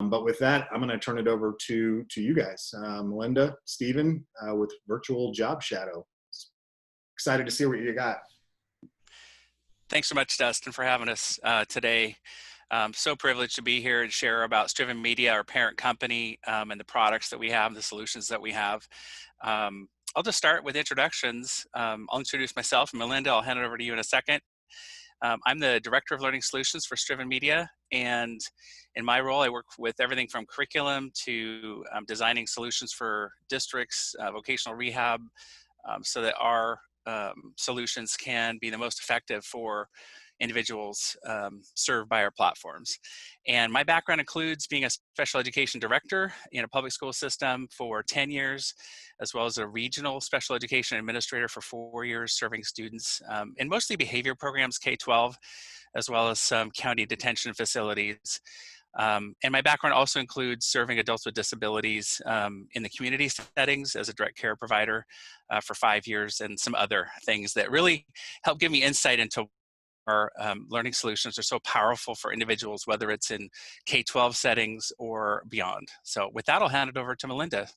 But with that, I'm going to turn it over to you guys, Melinda, Stephen, with Virtual Job Shadow. Excited to see what you got. Thanks so much, Dustin, for having us today. So privileged to be here and share about Striven Media, our parent company, and the products that we have, the solutions that we have. I'll just start with introductions. I'll introduce myself, and Melinda, I'll hand it over to you in a second. I'm the Director of Learning Solutions for Striven Media, and in my role, I work with everything from curriculum to designing solutions for districts, vocational rehab, so that our solutions can be the most effective for individuals served by our platforms. And my background includes being a special education director in a public school system for 10 years, as well as a regional special education administrator for 4 years, serving students in mostly behavior programs, K-12, as well as some county detention facilities. And my background also includes serving adults with disabilities in the community settings as a direct care provider for 5 years, and some other things that really help give me insight into our learning solutions are so powerful for individuals, whether it's in K-12 settings or beyond. So with that, I'll hand it over to Melinda.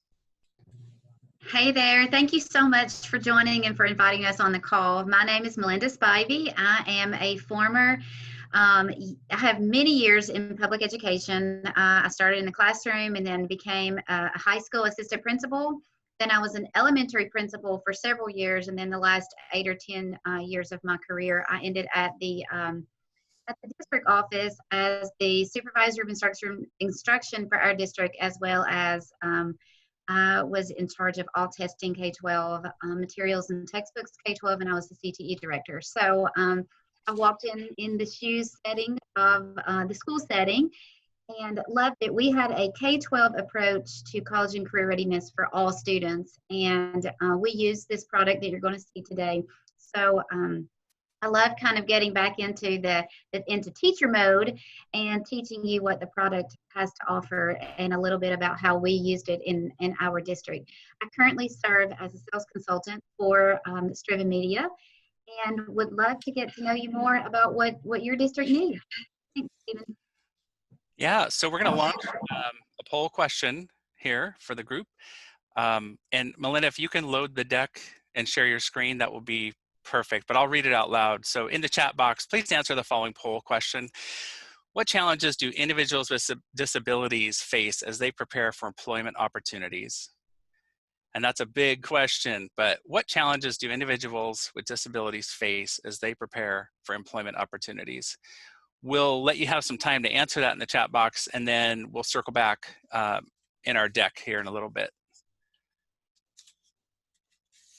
Hey there. Thank you so much for joining and for inviting us on the call. My name is Melinda Spivey. I am a former, I have many years in public education. I started in the classroom and then became a high school assistant principal. Then I was an elementary principal for several years, and then the last 8 or 10 years of my career, I ended at the district office as the supervisor of instruction for our district, as well as I was in charge of all testing K-12 materials and textbooks K-12, and I was the CTE director. So I walked in the shoes setting of the school setting and loved it. We had a K-12 approach to college and career readiness for all students, and we use this product that you're going to see today. So I love kind of getting back into into teacher mode and teaching you what the product has to offer and a little bit about how we used it in our district. I currently serve as a sales consultant for Striven Media, and would love to get to know you more about what your district needs. Thanks, Stephen. Yeah, so we're going to launch a poll question here for the group. And Melinda, if you can load the deck and share your screen, that will be perfect, but I'll read it out loud. So in the chat box, please answer the following poll question. What challenges do individuals with disabilities face as they prepare for employment opportunities? And that's a big question, but what challenges do individuals with disabilities face as they prepare for employment opportunities? We'll let you have some time to answer that in the chat box, and then we'll circle back in our deck here in a little bit.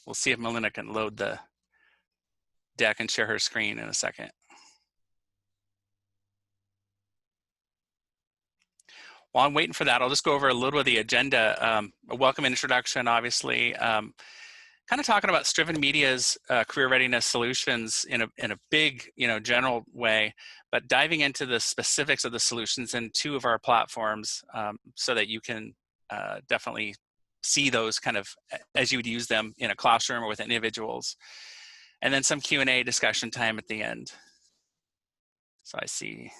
We'll see if Melinda can load the deck and share her screen in a second. While I'm waiting for that, I'll just go over a little of the agenda. A welcome introduction, obviously. Kind of talking about Striven Media's career readiness solutions in a big, general way, but diving into the specifics of the solutions in 2 of our platforms so that you can definitely see those kind of as you would use them in a classroom or with individuals. And then some Q&A discussion time at the end. So I see.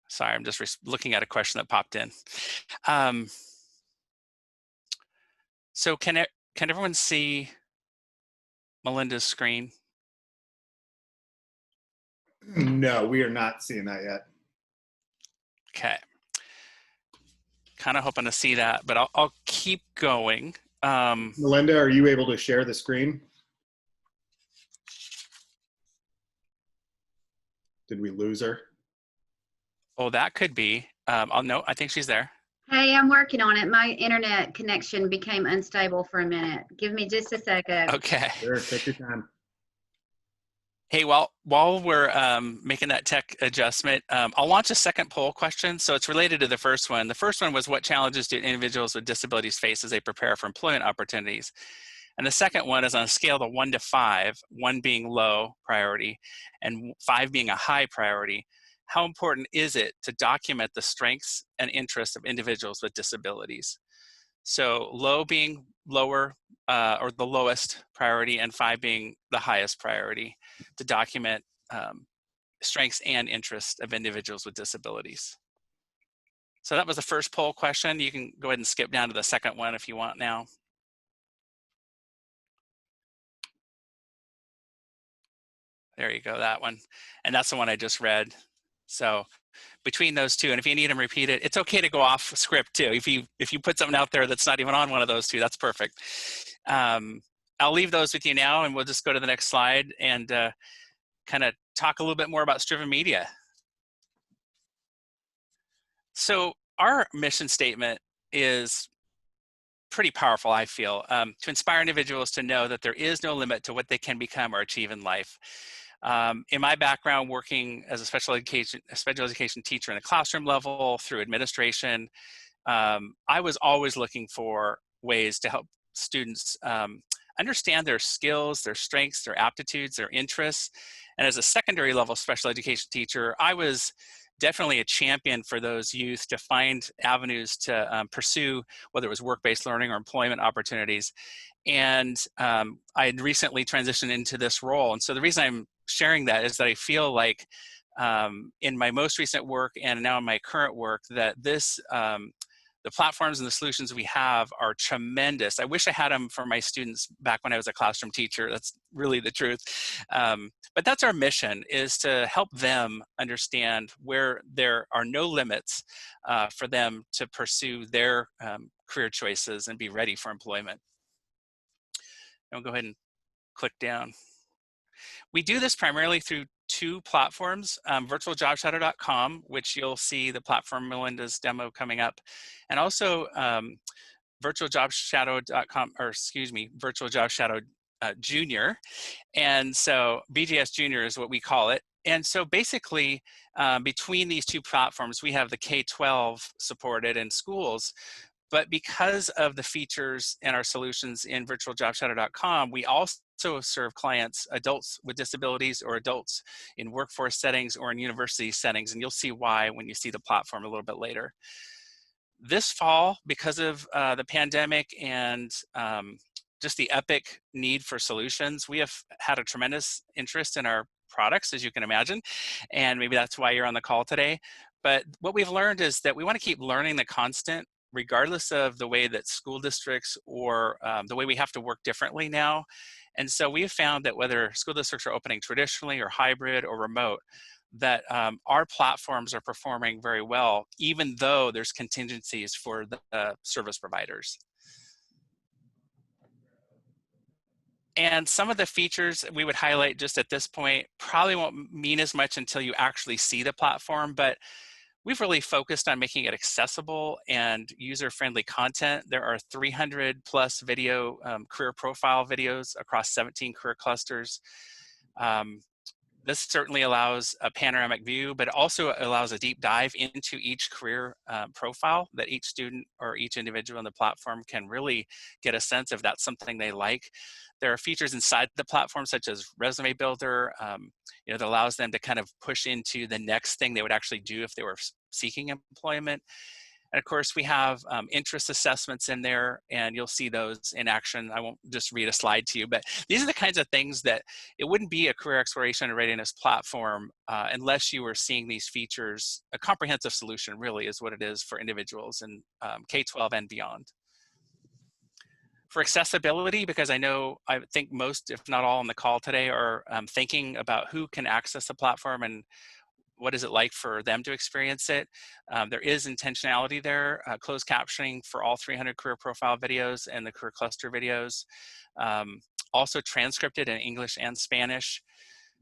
Sorry, I'm just looking at a question that popped in. So can everyone see Melinda's screen? No, we are not seeing that yet. Okay. Kind of hoping to see that, but I'll keep going. Melinda, are you able to share the screen? Did we lose her? Oh, that could be. No, I think she's there. Hey, I'm working on it. My internet connection became unstable for a minute. Give me just a second. Okay. Sure, take your time. Hey, while we're making that tech adjustment, I'll launch a second poll question. So it's related to the first one. The first one was, what challenges do individuals with disabilities face as they prepare for employment opportunities? And the second one is on a scale of 1 to 5, 1 being low priority and 5 being a high priority. How important is it to document the strengths and interests of individuals with disabilities? So low being lower or the lowest priority, and 5 being the highest priority, to document strengths and interests of individuals with disabilities. So that was the first poll question. You can go ahead and skip down to the second one if you want now. There you go, that one. And that's the one I just read. So between those two, and if you need them repeated, it's okay to go off script too. If you put something out there that's not even on one of those two, that's perfect. I'll leave those with you now, and we'll just go to the next slide and kind of talk a little bit more about Striven Media. So our mission statement is pretty powerful, I feel, to inspire individuals to know that there is no limit to what they can become or achieve in life. In my background, working as a special education teacher in the classroom level through administration, I was always looking for ways to help students understand their skills, their strengths, their aptitudes, their interests. And as a secondary level special education teacher, I was definitely a champion for those youth to find avenues to pursue, whether it was work-based learning or employment opportunities. And I had recently transitioned into this role. And so the reason I'm sharing that is that I feel like in my most recent work and now in my current work that this, the platforms and the solutions we have are tremendous. I wish I had them for my students back when I was a classroom teacher. That's really the truth. But that's our mission, is to help them understand where there are no limits for them to pursue their career choices and be ready for employment. And we'll go ahead and click down. We do this primarily through two platforms, VirtualJobShadow.com, which you'll see the platform Melinda's demo coming up, and also VirtualJobShadow.com, or excuse me, VirtualJobShadow Junior. And so BJS Junior is what we call it. And so basically, between these two platforms, we have the K-12 supported in schools. But because of the features and our solutions in VirtualJobShadow.com, we also serve clients, adults with disabilities or adults in workforce settings or in university settings. And you'll see why when you see the platform a little bit later. This fall, because of the pandemic and just the epic need for solutions, we have had a tremendous interest in our products, as you can imagine. And maybe that's why you're on the call today. But what we've learned is that we want to keep learning the constant, regardless of the way that school districts or the way we have to work differently now. And so we have found that whether school districts are opening traditionally or hybrid or remote, that our platforms are performing very well, even though there's contingencies for the service providers. And some of the features we would highlight just at this point probably won't mean as much until you actually see the platform, but we've really focused on making it accessible and user-friendly content. There are 300 plus video career profile videos across 17 career clusters. This certainly allows a panoramic view, but also allows a deep dive into each career profile that each student or each individual on the platform can really get a sense if that's something they like. There are features inside the platform, such as resume builder, that allows them to kind of push into the next thing they would actually do if they were seeking employment. And of course, we have interest assessments in there, and you'll see those in action. I won't just read a slide to you, but these are the kinds of things that it wouldn't be a career exploration and readiness platform unless you were seeing these features. A comprehensive solution really is what it is for individuals in K-12 and beyond. For accessibility, because I think most, if not all on the call today are thinking about who can access the platform and what is it like for them to experience it. There is intentionality there, closed captioning for all 300 career profile videos and the career cluster videos. Also transcripted in English and Spanish.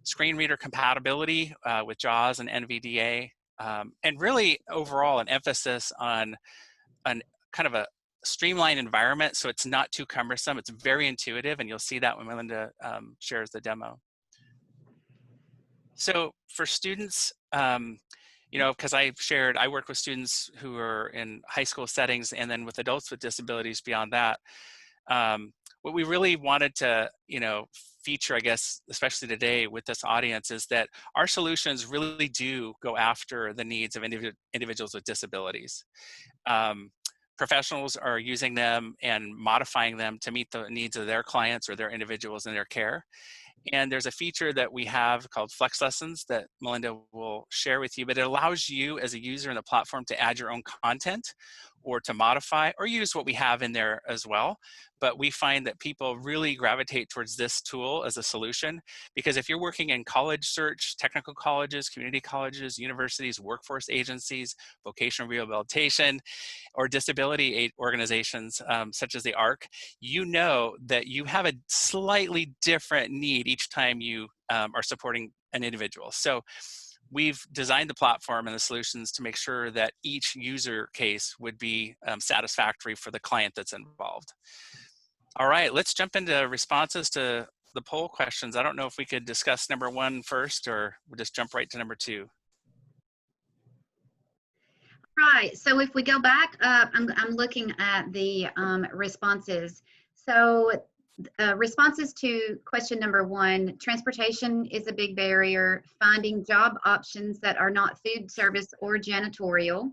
Screen reader compatibility with JAWS and NVDA. And really overall an emphasis on kind of a streamlined environment, so it's not too cumbersome. It's very intuitive, and you'll see that when Melinda shares the demo. So for students, because I work with students who are in high school settings and then with adults with disabilities beyond that. What we really wanted to, feature, I guess, especially today with this audience, is that our solutions really do go after the needs of individuals with disabilities. Professionals are using them and modifying them to meet the needs of their clients or their individuals in their care. And there's a feature that we have called Flex Lessons that Melinda will share with you, but it allows you as a user in the platform to add your own content or to modify or use what we have in there as well. But we find that people really gravitate towards this tool as a solution, because if you're working in college search, technical colleges, community colleges, universities, workforce agencies, vocational rehabilitation, or disability aid organizations such as the ARC, you know that you have a slightly different need each time you are supporting an individual. So we've designed the platform and the solutions to make sure that each user case would be satisfactory for the client that's involved. All right, let's jump into responses to the poll questions. I don't know if we could discuss number 1 first, or we'll just jump right to number 2. Right, so if we go back up, I'm looking at the responses. So responses to question number 1, transportation is a big barrier, finding job options that are not food service or janitorial,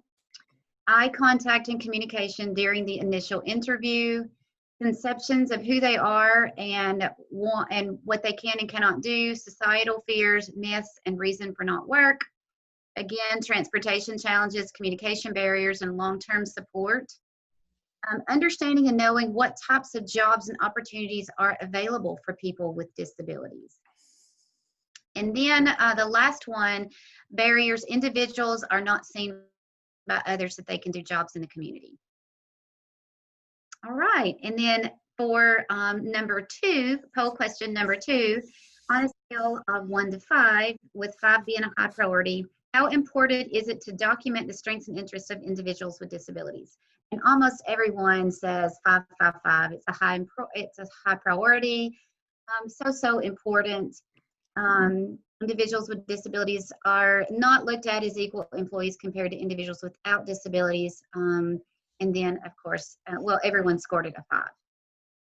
eye contact and communication during the initial interview, conceptions of who they are and what they can and cannot do, societal fears, myths, and reason for not work. Again, transportation challenges, communication barriers, and long-term support. Understanding and knowing what types of jobs and opportunities are available for people with disabilities. And then the last one, barriers, individuals are not seen by others that they can do jobs in the community. All right, and then for number 2, poll question number 2, on a scale of 1 to 5, with 5 being a high priority, how important is it to document the strengths and interests of individuals with disabilities? And almost everyone says 5, 5, 5. It's a high priority. So important. Individuals with disabilities are not looked at as equal employees compared to individuals without disabilities. And then, of course, well, everyone scored it a 5.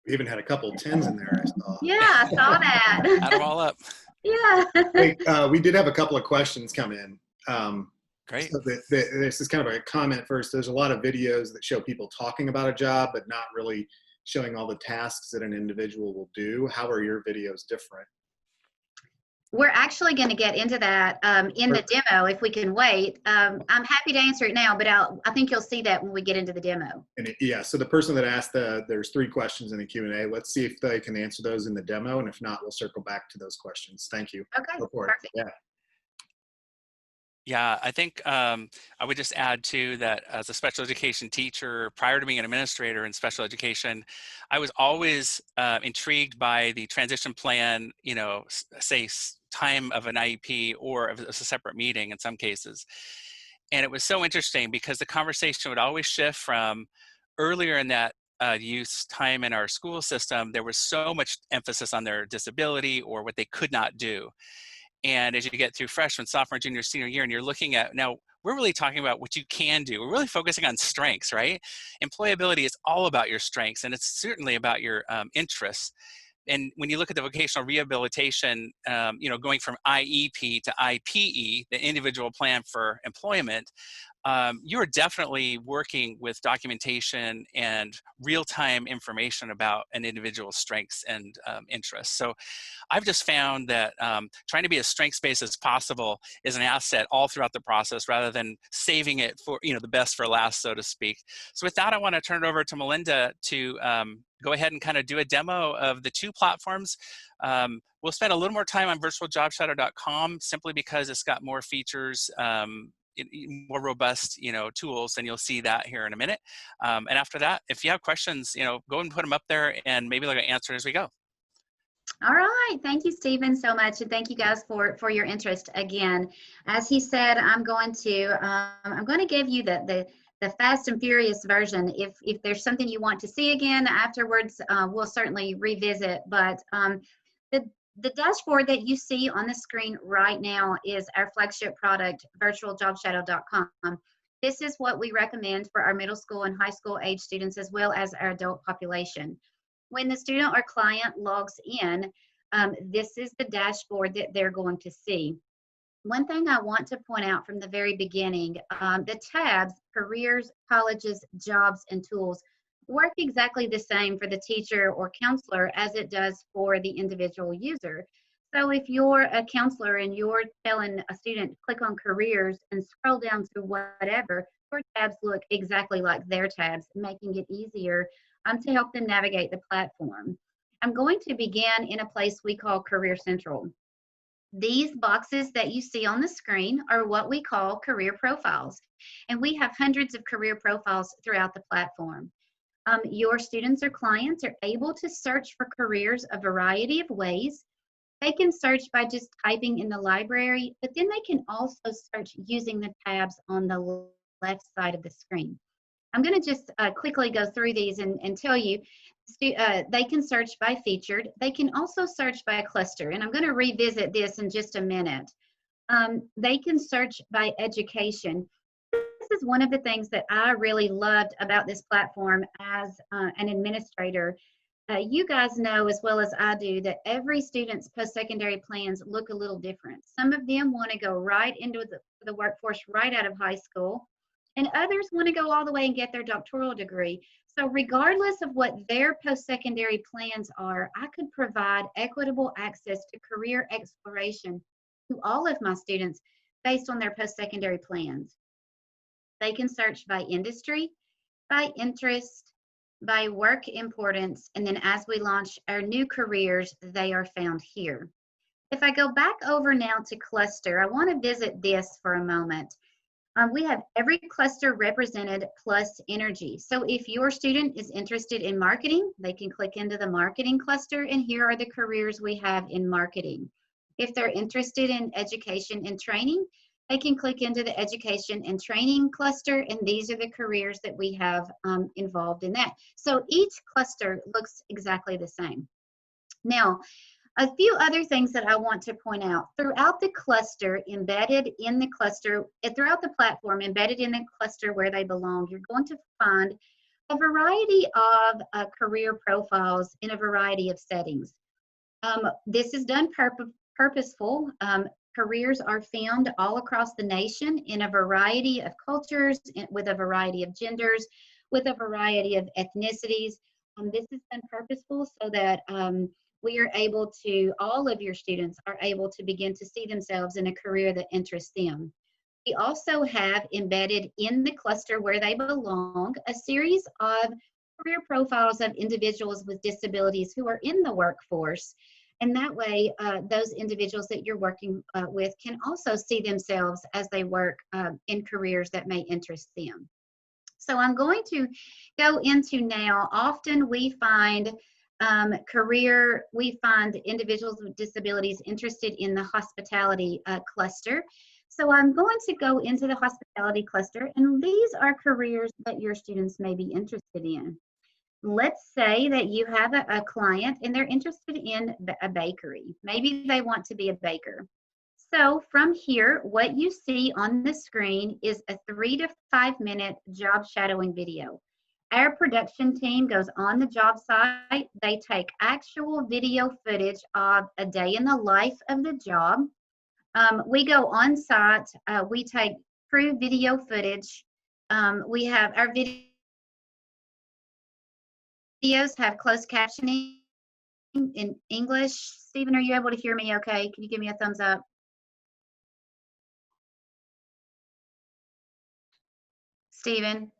We even had a couple 10s in there, I saw. Yeah, I saw that. Add them all up. Yeah. Hey, we did have a couple of questions come in. Great. So this is kind of a comment first. There's a lot of videos that show people talking about a job, but not really showing all the tasks that an individual will do. How are your videos different? We're actually going to get into that in the demo if we can wait. I'm happy to answer it now, but I think you'll see that when we get into the demo. And yeah, so the person that asked, there's 3 questions in the Q&A. Let's see if they can answer those in the demo, and if not, we'll circle back to those questions. Thank you. Okay, perfect. Yeah. Yeah, I think I would just add too that as a special education teacher, prior to being an administrator in special education, I was always intrigued by the transition plan, you know, say time of an IEP or of a separate meeting in some cases. And it was so interesting because the conversation would always shift from earlier in that youth time in our school system, there was so much emphasis on their disability or what they could not do. And as you get through freshman, sophomore, junior, senior year, and you're looking at, now we're really talking about what you can do. We're really focusing on strengths, right? Employability is all about your strengths, and it's certainly about your interests. And when you look at the vocational rehabilitation, you know, going from IEP to IPE, the individual plan for employment, you're definitely working with documentation and real-time information about an individual's strengths and interests. So I've just found that trying to be as strengths-based as possible is an asset all throughout the process rather than saving it for, you know, the best for last, so to speak. So with that, I want to turn it over to Melinda to go ahead and kind of do a demo of the 2 platforms. We'll spend a little more time on VirtualJobShadow.com simply because it's got more features, more robust, you know, tools, and you'll see that here in a minute. And after that, if you have questions, you know, go and put them up there, and maybe they'll get answered as we go. All right, thank you, Stephen, so much, and thank you guys for your interest again. As he said, I'm going to give you the fast and furious version. If there's something you want to see again afterwards, we'll certainly revisit. But the dashboard that you see on the screen right now is our flagship product, VirtualJobShadow.com. This is what we recommend for our middle school and high school age students, as well as our adult population. When the student or client logs in, this is the dashboard that they're going to see. One thing I want to point out from the very beginning, the tabs, careers, colleges, jobs, and tools work exactly the same for the teacher or counselor as it does for the individual user. So if you're a counselor and you're telling a student, click on careers and scroll down to whatever, your tabs look exactly like their tabs, making it easier to help them navigate the platform. I'm going to begin in a place we call Career Central. These boxes that you see on the screen are what we call career profiles, and we have hundreds of career profiles throughout the platform. Your students or clients are able to search for careers a variety of ways. They can search by just typing in the library, but then they can also search using the tabs on the left side of the screen. I'm going to just quickly go through these and tell you. They can search by featured. They can also search by cluster, and I'm going to revisit this in just a minute. They can search by education. This is one of the things that I really loved about this platform as an administrator. You guys know as well as I do that every student's post-secondary plans look a little different. Some of them want to go right into the workforce right out of high school, and others want to go all the way and get their doctoral degree. So regardless of what their post-secondary plans are, I could provide equitable access to career exploration to all of my students based on their post-secondary plans. They can search by industry, by interest, by work importance, and then as we launch our new careers, they are found here. If I go back over now to cluster, I want to visit this for a moment. We have every cluster represented plus energy. So if your student is interested in marketing, they can click into the marketing cluster, and here are the careers we have in marketing. If they're interested in education and training, they can click into the education and training cluster, and these are the careers that we have involved in that. So each cluster looks exactly the same. Now, a few other things that I want to point out. Throughout the cluster, embedded in the cluster, throughout the platform, embedded in the cluster where they belong, you're going to find a variety of career profiles in a variety of settings. This is done purposeful. Careers are found all across the nation in a variety of cultures, with a variety of genders, with a variety of ethnicities. This is done purposeful so that we are able to, all of your students are able to begin to see themselves in a career that interests them. We also have embedded in the cluster where they belong a series of career profiles of individuals with disabilities who are in the workforce. And that way, those individuals that you're working with can also see themselves as they work in careers that may interest them. So I'm going to go into now, often we find we find individuals with disabilities interested in the hospitality cluster. So I'm going to go into the hospitality cluster, and these are careers that your students may be interested in. Let's say that you have a client and they're interested in a bakery. Maybe they want to be a baker. So from here, what you see on the screen is a 3 to 5 minute job shadowing video. Our production team goes on the job site. They take actual video footage of a day in the life of the job. We go on site. We take crew video footage. We have our videos have closed captioning in English. Stephen, are you able to hear me okay? Can you give me a thumbs up? Stephen,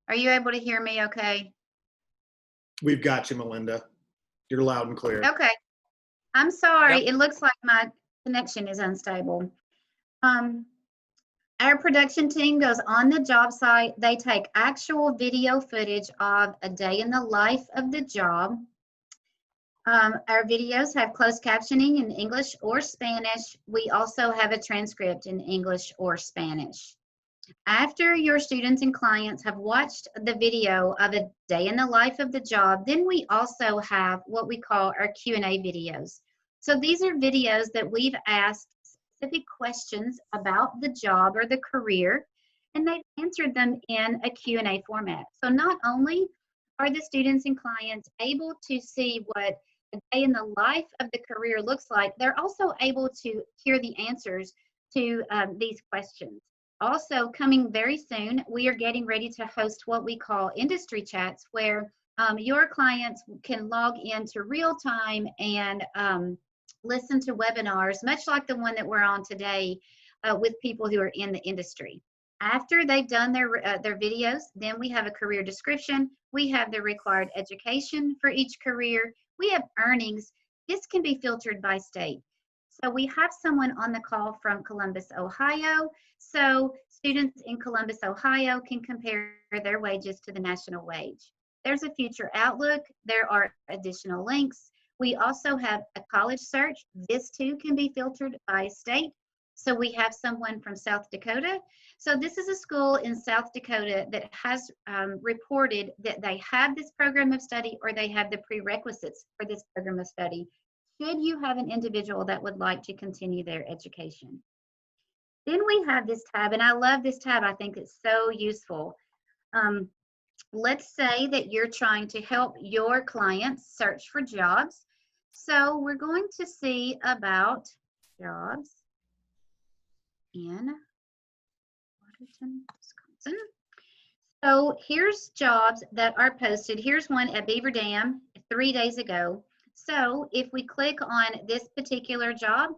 are you able to hear me okay? We've got you, Melinda. You're loud and clear. Okay. I'm sorry. Yep. It looks like my connection is unstable. Our production team goes on the job site. They take actual video footage of a day in the life of the job. Our videos have closed captioning in English or Spanish. We also have a transcript in English or Spanish. After your students and clients have watched the video of a day in the life of the job, then we also have what we call our Q&A videos. So these are videos that we've asked specific questions about the job or the career, and they've answered them in a Q&A format. So not only are the students and clients able to see what a day in the life of the career looks like, they're also able to hear the answers to these questions. Also, coming very soon, we are getting ready to host what we call industry chats, where your clients can log into real time and listen to webinars, much like the one that we're on today, with people who are in the industry. After they've done their videos, then we have a career description. We have the required education for each career. We have earnings. This can be filtered by state. So we have someone on the call from Columbus, Ohio. So students in Columbus, Ohio can compare their wages to the national wage. There's a future outlook. There are additional links. We also have a college search. This too can be filtered by state. So we have someone from South Dakota. So this is a school in South Dakota that has reported that they have this program of study, or they have the prerequisites for this program of study, should you have an individual that would like to continue their education. Then we have this tab, and I love this tab. I think it's so useful. Let's say that you're trying to help your clients search for jobs. So we're going to see about jobs in Waterton, Wisconsin. So here's jobs that are posted. Here's one at Beaver Dam 3 days ago. So if we click on this particular job,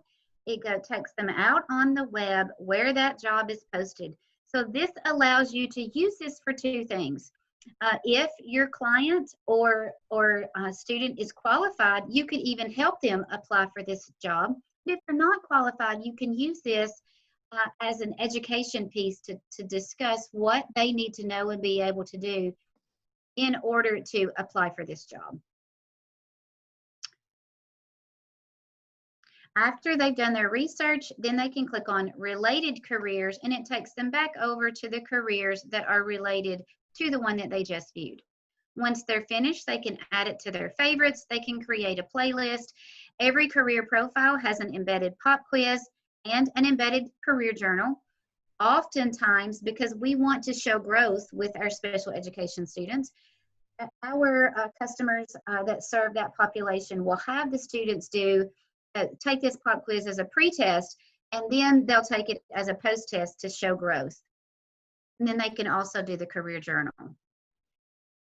it takes them out on the web where that job is posted. So this allows you to use this for two things. If your client or student is qualified, you could even help them apply for this job. If they're not qualified, you can use this as an education piece to discuss what they need to know and be able to do in order to apply for this job. After they've done their research, then they can click on related careers, and it takes them back over to the careers that are related to the one that they just viewed. Once they're finished, they can add it to their favorites. They can create a playlist. Every career profile has an embedded pop quiz and an embedded career journal. Oftentimes, because we want to show growth with our special education students, our customers that serve that population will have the students take this pop quiz as a pre-test, and then they'll take it as a post-test to show growth. And then they can also do the career journal.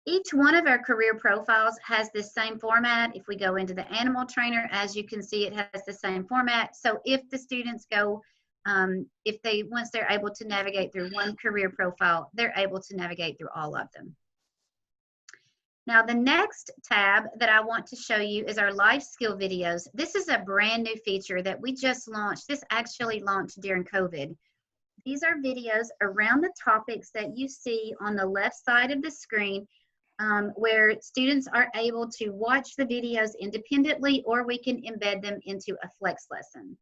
Each one of our career profiles has the same format. If we go into the animal trainer, as you can see, it has the same format. So if the students go, once they're able to navigate through one career profile, they're able to navigate through all of them. Now, the next tab that I want to show you is our life skill videos. This is a brand new feature that we just launched. This actually launched during COVID. These are videos around the topics that you see on the left side of the screen, where students are able to watch the videos independently, or we can embed them into a flex lesson.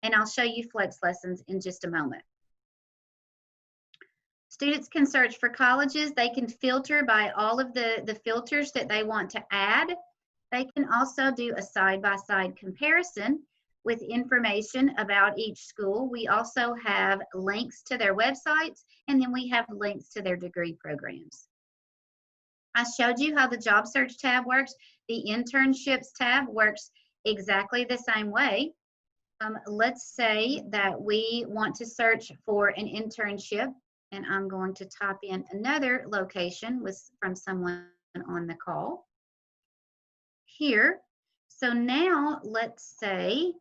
And I'll show you flex lessons in just a moment. Students can search for colleges. They can filter by all of the filters that they want to add. They can also do a side-by-side comparison with information about each school. We also have links to their websites, and then we have links to their degree programs. I showed you how the job search tab works. The internships tab works exactly the same way. Let's say that we want to search for an internship, and I'm going to type in another location from someone on the call here. So now let's say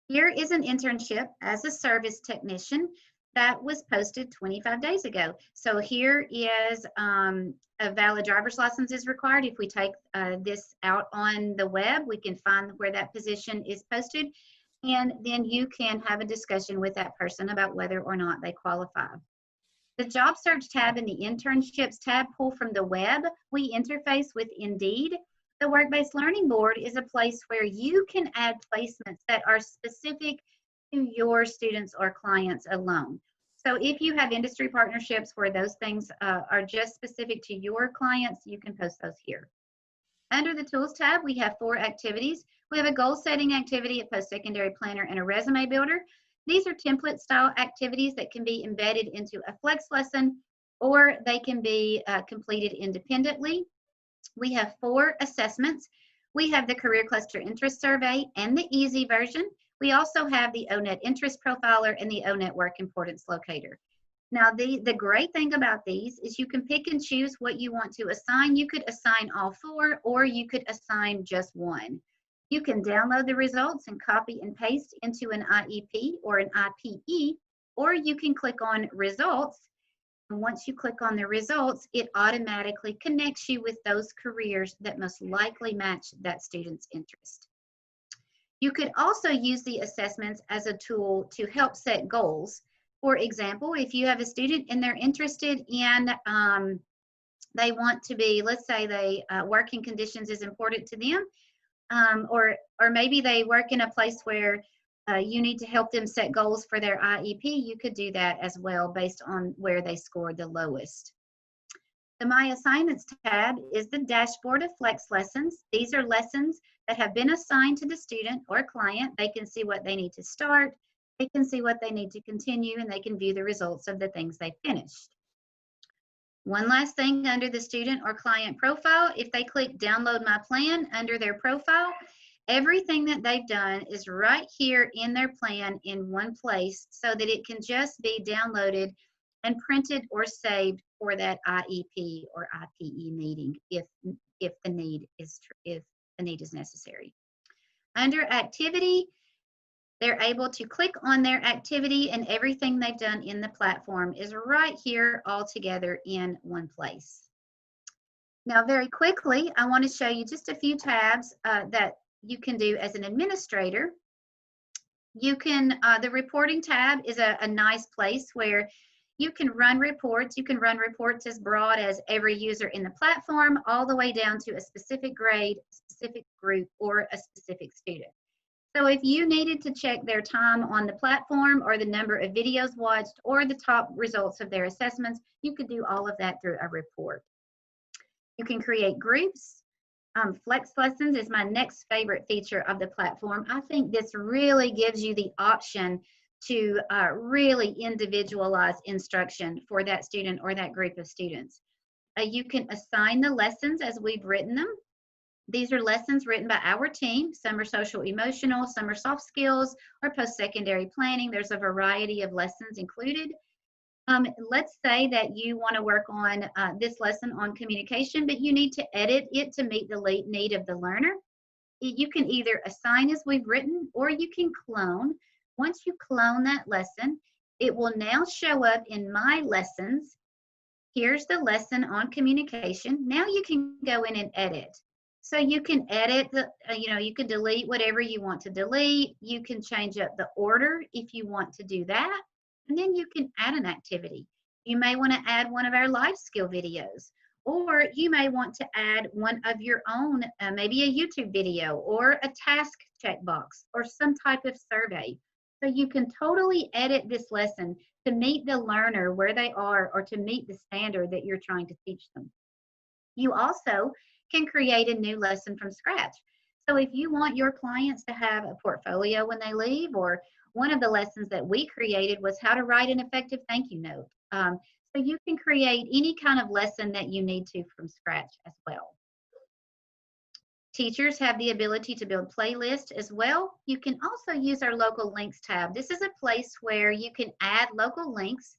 here is an internship as a service technician that was posted 25 days ago. So here is a valid driver's license is required. If we take this out on the web, we can find where that position is posted, and then you can have a discussion with that person about whether or not they qualify. The job search tab and the internships tab pull from the web. We interface with Indeed. The Work-Based Learning Board is a place where you can add placements that are specific to your students or clients alone. So if you have industry partnerships where those things are just specific to your clients, you can post those here. Under the Tools tab, we have 4 activities. We have a goal-setting activity, a post-secondary planner, and a resume builder. These are template-style activities that can be embedded into a flex lesson, or they can be completed independently. We have 4 assessments. We have the Career Cluster Interest Survey and the easy version. We also have the ONET Interest Profiler and the ONET Work Importance Locator. Now, the great thing about these is you can pick and choose what you want to assign. You could assign all 4, or you could assign just one. You can download the results and copy and paste into an IEP or an IPE, or you can click on results. And once you click on the results, it automatically connects you with those careers that most likely match that student's interest. You could also use the assessments as a tool to help set goals. For example, if you have a student and they're interested in, they want to be, let's say they working conditions is important to them, or maybe they work in a place where you need to help them set goals for their IEP, you could do that as well based on where they scored the lowest. The My Assignments tab is the dashboard of Flex lessons. These are lessons that have been assigned to the student or client. They can see what they need to start, they can see what they need to continue, and they can view the results of the things they finished. One last thing under the student or client profile, if they click Download My Plan under their profile, everything that they've done is right here in their plan in one place so that it can just be downloaded and printed or saved for that IEP or IPE meeting if the need is necessary. Under activity, they're able to click on their activity and everything they've done in the platform is right here all together in one place. Now, very quickly, I want to show you just a few tabs that you can do as an administrator. You can, the reporting tab is a nice place where you can run reports. You can run reports as broad as every user in the platform, all the way down to a specific grade, specific group, or a specific student. So if you needed to check their time on the platform or the number of videos watched or the top results of their assessments, you could do all of that through a report. You can create groups. Flex Lessons is my next favorite feature of the platform. I think this really gives you the option to really individualize instruction for that student or that group of students. You can assign the lessons as we've written them. These are lessons written by our team. Some are social emotional, some are soft skills or post-secondary planning. There's a variety of lessons included. Let's say that you want to work on this lesson on communication, but you need to edit it to meet the need of the learner. You can either assign as we've written, or you can clone. Once you clone that lesson, it will now show up in My Lessons. Here's the lesson on communication. Now you can go in and edit. So you can edit, you can delete whatever you want to delete. You can change up the order if you want to do that. And then you can add an activity. You may want to add one of our life skill videos, or you may want to add one of your own, maybe a YouTube video or a task checkbox or some type of survey. So you can totally edit this lesson to meet the learner where they are or to meet the standard that you're trying to teach them. You also can create a new lesson from scratch. So if you want your clients to have a portfolio when they leave, or one of the lessons that we created was how to write an effective thank you note. So you can create any kind of lesson that you need to from scratch as well. Teachers have the ability to build playlists as well. You can also use our local links tab. This is a place where you can add local links.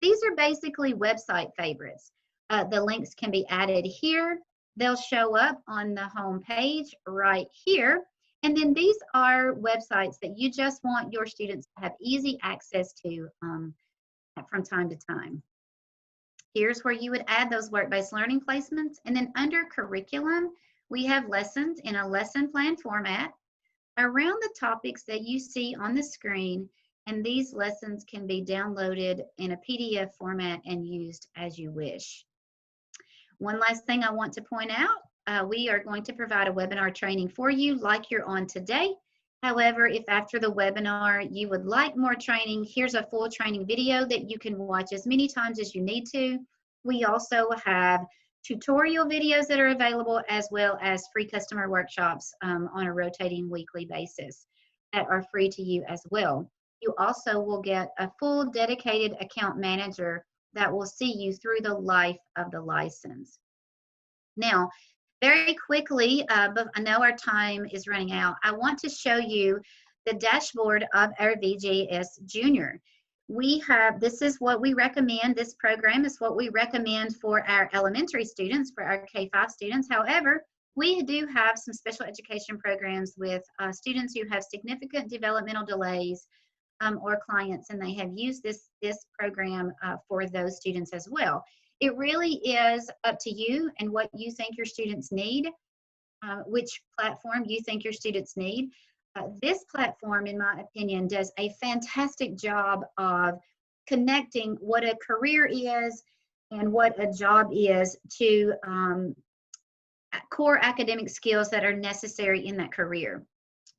These are basically website favorites. The links can be added here. They'll show up on the home page right here. And then these are websites that you just want your students to have easy access to from time to time. Here's where you would add those work-based learning placements. And then under curriculum, we have lessons in a lesson plan format around the topics that you see on the screen. And these lessons can be downloaded in a PDF format and used as you wish. One last thing I want to point out, we are going to provide a webinar training for you like you're on today. However, if after the webinar you would like more training, here's a full training video that you can watch as many times as you need to. We also have tutorial videos that are available, as well as free customer workshops on a rotating weekly basis that are free to you as well. You also will get a full dedicated account manager that will see you through the life of the license. Now, very quickly, but I know our time is running out, I want to show you the dashboard of our VGS Junior. This is what we recommend, this program is what we recommend for our elementary students, for our K-5 students. However, We do have some special education programs with students who have significant developmental delays or clients, and they have used this program for those students as well. It really is up to you and what you think your students need, which platform you think your students need. This platform, in my opinion, does a fantastic job of connecting what a career is and what a job is to core academic skills that are necessary in that career.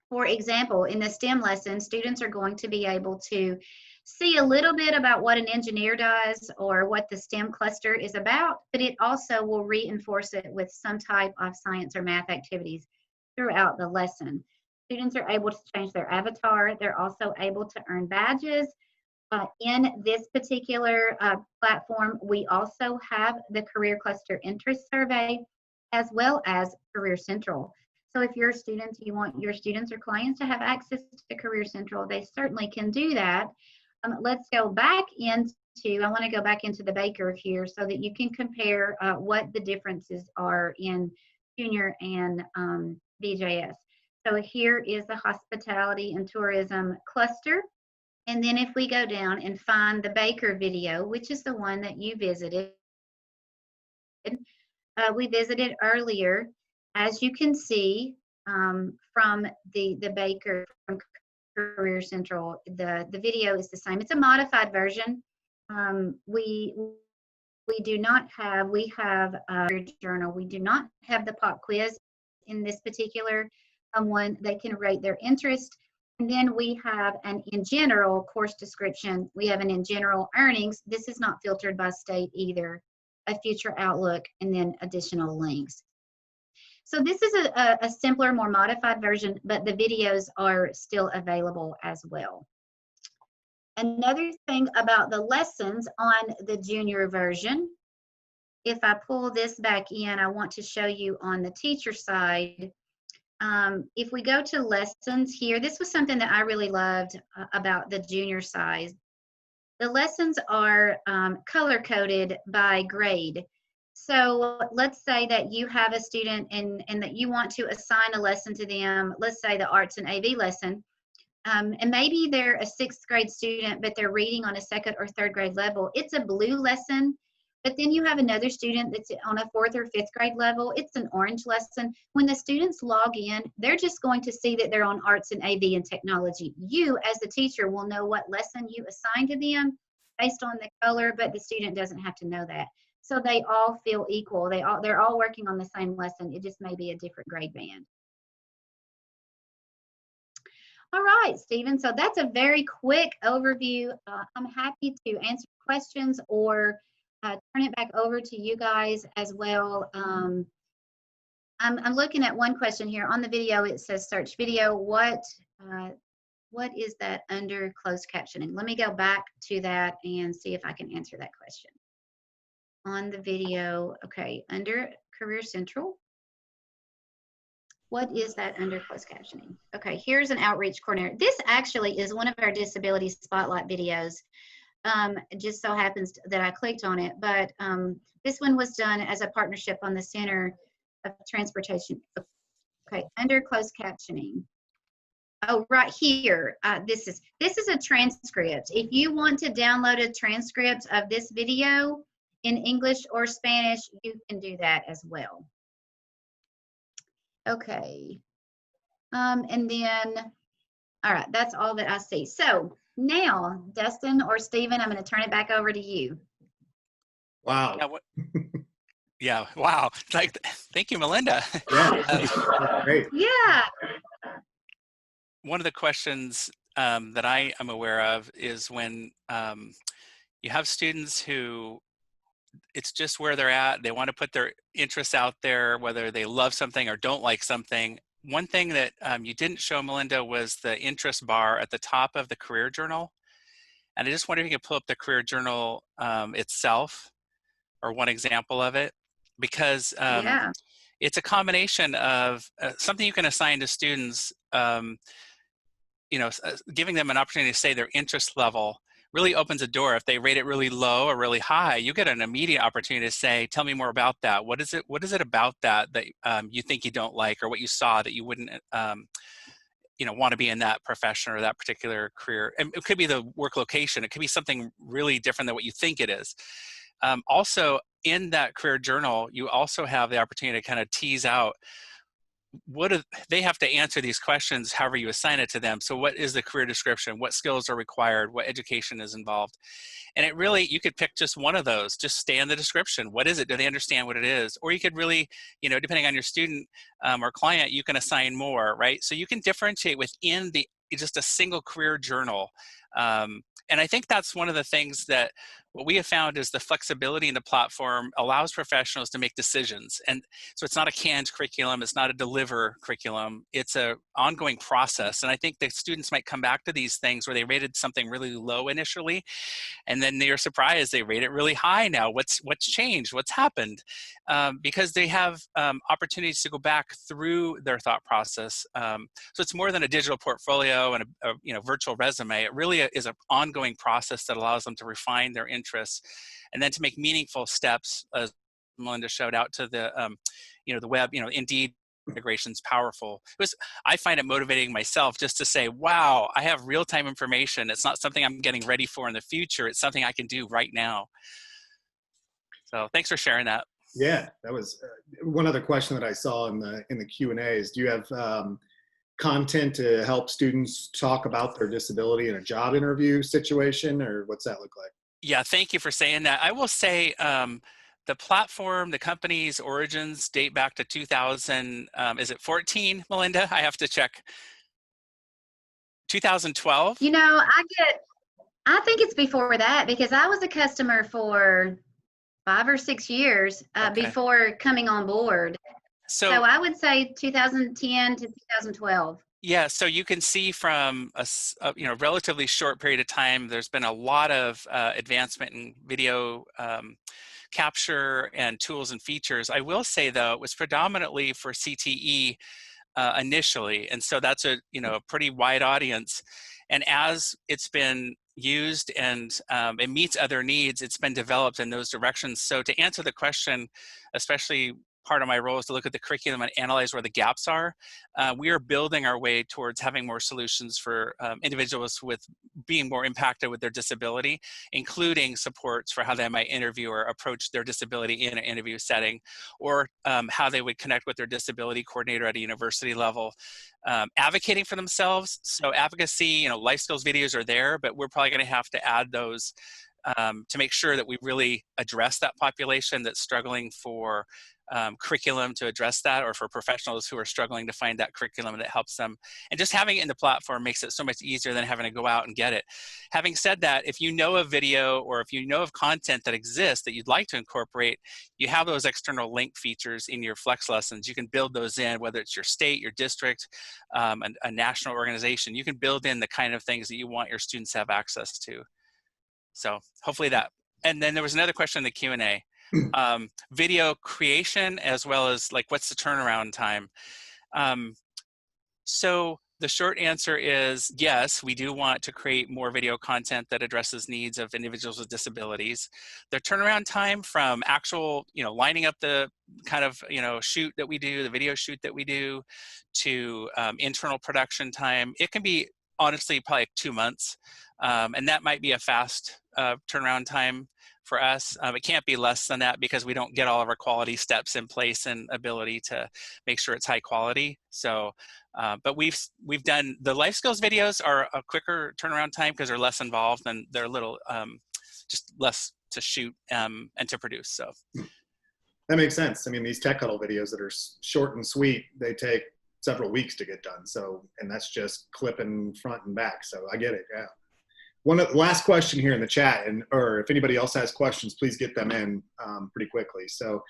For example, in the STEM lesson, students are going to be able to see a little bit about what an engineer does or what the STEM cluster is about, but it also will reinforce it with some type of science or math activities throughout the lesson. Students are able to change their avatar. They're also able to earn badges. In this particular platform, we also have the Career Cluster Interest Survey as well as Career Central. So if you're a student, you want your students or clients to have access to Career Central, they certainly can do that. Let's go back into, I want to go back into the Baker here so that you can compare what the differences are in junior and VJS. So here is the hospitality and tourism cluster. And then if we go down and find the Baker video, which is the one that you visited, we visited earlier, as you can see from the Baker from Career Central, the video is the same. It's a modified version. We do not have, we have a journal. We do not have the pop quiz in this particular one. They can rate their interest. And then we have an in general course description. We have an in general earnings. This is not filtered by state either. A future outlook, and then additional links. So this is a simpler, more modified version, but the videos are still available as well. Another thing about the lessons on the junior version, if I pull this back in, I want to show you on the teacher side. If we go to lessons here, this was something that I really loved about the junior side. The lessons are color-coded by grade. So let's say that you have a student and that you want to assign a lesson to them, let's say the arts and AV lesson, and maybe they're a 6th grade student, but they're reading on a 2nd or 3rd grade level. It's a blue lesson. But then you have another student that's on a 4th or 5th grade level. It's an orange lesson. When the students log in, they're just going to see that they're on arts and AV and technology. You, as the teacher, will know what lesson you assign to them based on the color, but the student doesn't have to know that. So they all feel equal. They're all working on the same lesson. It just may be a different grade band. All right, Stephen. So that's a very quick overview. I'm happy to answer questions or turn it back over to you guys as well. I'm looking at one question here on the video. It says search video. What is that under closed captioning? Let me go back to that and see if I can answer that question. On the video, okay, under Career Central. What is that under closed captioning? Okay, here's an outreach coordinator. This actually is one of our disability spotlight videos. It just so happens that I clicked on it, but this one was done as a partnership on the Center of Transportation. Okay, under closed captioning. Oh, right here, this is a transcript. If you want to download a transcript of this video in English or Spanish, you can do that as well. Okay, and then, all right, that's all that I see. So now, Dustin or Stephen, I'm going to turn it back over to you. Wow. Yeah, wow. Like, thank you, Melinda. Yeah, great. Yeah. One of the questions that I am aware of is when you have students who it's just where they're at, they want to put their interests out there, whether they love something or don't like something. One thing that you didn't show, Melinda, was the interest bar at the top of the career journal. And I just wonder if you could pull up the career journal itself, or one example of it, because Yeah. it's a combination of something you can assign to students, you know, giving them an opportunity to say their interest level, really opens a door. If they rate it really low or really high, you get an immediate opportunity to say, tell me more about that. What is it about that you think you don't like, or what you saw that you wouldn't want to be in that profession or that particular career. And it could be the work location. It could be something really different than what you think it is. Also, in that career journal, you also have the opportunity to kind of tease out they have to answer these questions however you assign it to them. So what is the career description? What skills are required? What education is involved? And it really, you could pick just one of those, just stay in the description. What is it? Do they understand what it is? Or you could really, depending on your student or client, you can assign more, right? So you can differentiate within just a single career journal. And I think that's one of the things that what we have found is the flexibility in the platform allows professionals to make decisions. And so it's not a canned curriculum, it's not a deliver curriculum, it's an ongoing process. And I think that students might come back to these things where they rated something really low initially, and then they're surprised they rate it really high now. What's changed? What's happened? Because they have opportunities to go back through their thought process. So it's more than a digital portfolio and a virtual resume. It really is an ongoing process that allows them to refine their interests and then to make meaningful steps, as Melinda showed out to the the web. Indeed, integration's powerful. I find it motivating myself just to say, wow, I have real-time information. It's not something I'm getting ready for in the future. It's something I can do right now. So thanks for sharing that. Yeah, that was one other question that I saw in the Q&A is, do you have content to help students talk about their disability in a job interview situation, or what's that look like? Yeah, thank you for saying that. I will say the platform, the company's origins date back to 2000, is it 14, Melinda? I have to check. 2012? I think it's before that, because I was a customer for 5 or 6 years before coming on board. So I would say 2010 to 2012. Yeah, so you can see from a relatively short period of time, there's been a lot of advancement in video capture and tools and features. I will say, though, it was predominantly for CTE initially, and so that's a pretty wide audience. And as it's been used and it meets other needs, it's been developed in those directions. So to answer the question, especially part of my role is to look at the curriculum and analyze where the gaps are. We are building our way towards having more solutions for individuals with being more impacted with their disability, including supports for how they might interview or approach their disability in an interview setting, or how they would connect with their disability coordinator at a university level. Advocating for themselves. So advocacy, life skills videos are there, but we're probably going to have to add those to make sure that we really address that population that's struggling for curriculum to address that, or for professionals who are struggling to find that curriculum that helps them. And just having it in the platform makes it so much easier than having to go out and get it. Having said that, if you know of video or if you know of content that exists that you'd like to incorporate, you have those external link features in your Flex lessons. You can build those in, whether it's your state, your district, a national organization. You can build in the kind of things that you want your students to have access to. So hopefully that. And then there was another question in the Q&A. Video creation, as well as what's the turnaround time? So the short answer is yes, we do want to create more video content that addresses needs of individuals with disabilities. The turnaround time from actual, lining up the kind of, shoot that we do, the video shoot that we do, to internal production time, it can be honestly probably 2 months. And that might be a fast turnaround time for us. It can't be less than that because we don't get all of our quality steps in place and ability to make sure it's high quality. So, but we've done, the life skills videos are a quicker turnaround time because they're less involved and they're a little, just less to shoot and to produce, so. That makes sense. I mean, these tech huddle videos that are short and sweet, they take several weeks to get done. So, and that's just clipping front and back. So I get it, yeah. Last question here in the chat, or if anybody else has questions, please get them in pretty quickly. So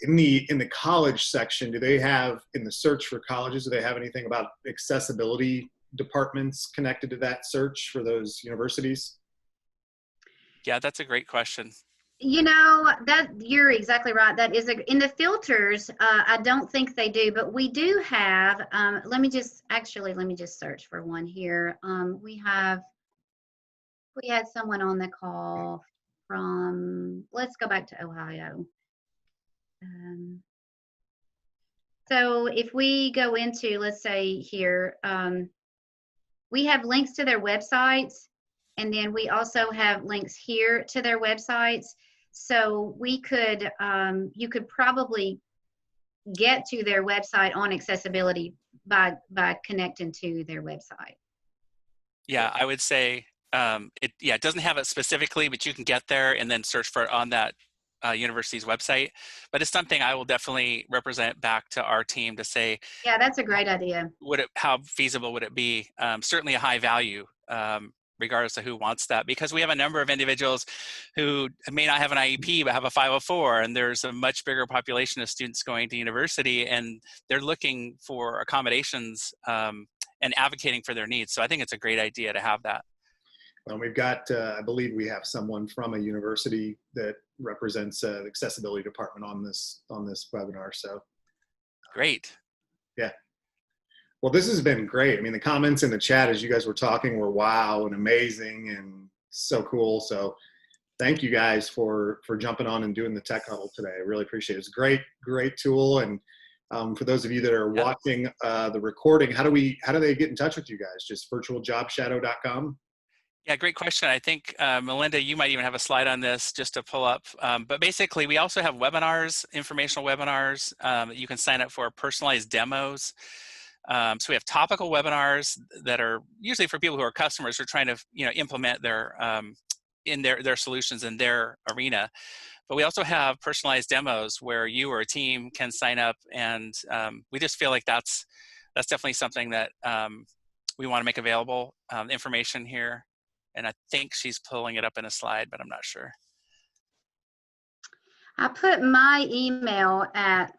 in the college section, do they have, in the search for colleges, do they have anything about accessibility departments connected to that search for those universities? Yeah, that's a great question. That you're exactly right. That is in the filters. I don't think they do, but we do have. Let me just search for one here. We have. we had someone on the call from, let's go back to Ohio. So if we go into, let's say here, we have links to their websites, and then we also have links here to their websites. So we could, you could probably get to their website on accessibility by connecting to their website. Yeah, I would say it doesn't have it specifically, but you can get there and then search for it on that university's website. But it's something I will definitely represent back to our team to say, Yeah, that's a great idea. how feasible would it be? Certainly a high value, regardless of who wants that, because we have a number of individuals who may not have an IEP but have a 504, and there's a much bigger population of students going to university, and they're looking for accommodations and advocating for their needs. So I think it's a great idea to have that. Well, we've got, I believe we have someone from a university that represents the accessibility department on this webinar. So great. Yeah. Well, this has been great. I mean, the comments in the chat as you guys were talking were wow and amazing and so cool. So thank you guys for jumping on and doing the tech huddle today. I really appreciate it. It's a great tool. And for those of you that are watching the recording, how do they get in touch with you guys? Just virtualjobshadow.com? Yeah, great question. I think, Melinda, you might even have a slide on this just to pull up. But basically, we also have webinars, informational webinars that you can sign up for, personalized demos. So we have topical webinars that are usually for people who are customers who are trying to implement their solutions in their arena. But we also have personalized demos where you or a team can sign up, and we just feel like that's definitely something that we want to make available. Information here. And I think she's pulling it up in a slide, but I'm not sure. I put my email at,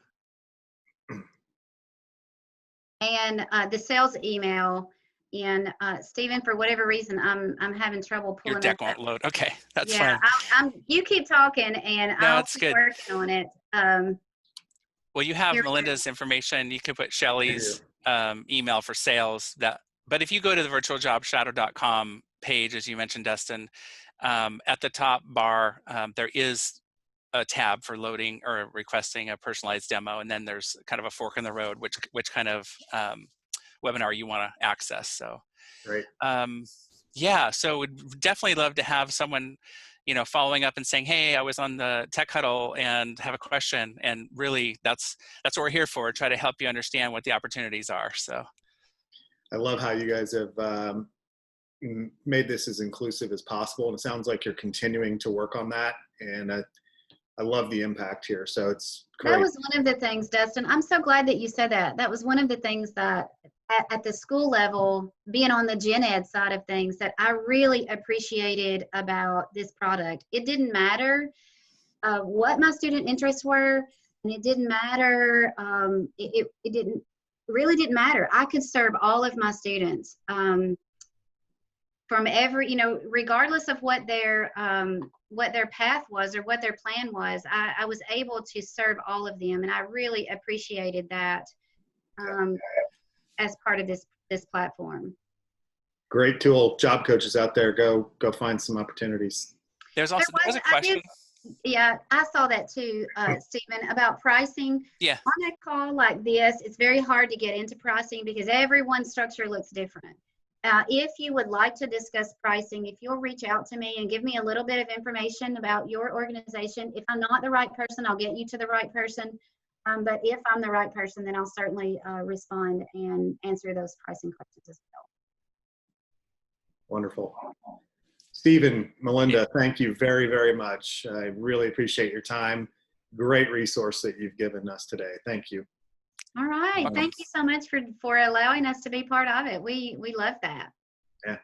and the sales email, and Stephen, for whatever reason, I'm having trouble pulling your deck won't load. Okay, that's fine. You keep talking, and I'll keep working on it. Well, you have Melinda's information. You could put Shelly's email for sales. But if you go to the virtualjobshadow.com page, as you mentioned, Dustin, at the top bar, there is a tab for loading or requesting a personalized demo, and then there's kind of a fork in the road, which kind of webinar you want to access. So, great. Yeah, so we'd definitely love to have someone, following up and saying, "Hey, I was on the tech huddle and have a question." And really, that's what we're here for. Try to help you understand what the opportunities are. So, I love how you guys have made this as inclusive as possible, and it sounds like you're continuing to work on that, and I love the impact here. So it's great. That was one of the things, Dustin. I'm so glad that you said that. That was one of the things that at the school level, being on the gen ed side of things, that I really appreciated about this product. It didn't matter what my student interests were, and it didn't matter, it really didn't matter. I could serve all of my students. From every, regardless of what their path was or what their plan was, I was able to serve all of them, and I really appreciated that as part of this platform. Great tool. Job coaches out there, go find some opportunities. There's a question. Yeah, I saw that too, Stephen, about pricing. Yeah. On a call like this, it's very hard to get into pricing because everyone's structure looks different. If you would like to discuss pricing, if you'll reach out to me and give me a little bit of information about your organization. If I'm not the right person, I'll get you to the right person. But if I'm the right person, then I'll certainly respond and answer those pricing questions as well. Wonderful. Stephen, Melinda, thank you very, very much. I really appreciate your time. Great resource that you've given us today. Thank you. All right. Thank you so much for allowing us to be part of it. We love that. Yeah.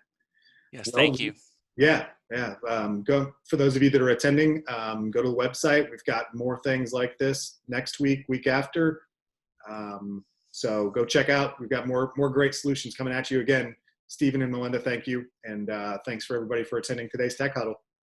Yes, thank you. Yeah. Go, for those of you that are attending, go to the website. We've got more things like this next week after. So go check out. We've got more great solutions coming at you. Again, Stephen and Melinda, thank you. And thanks for everybody for attending today's Tech Huddle.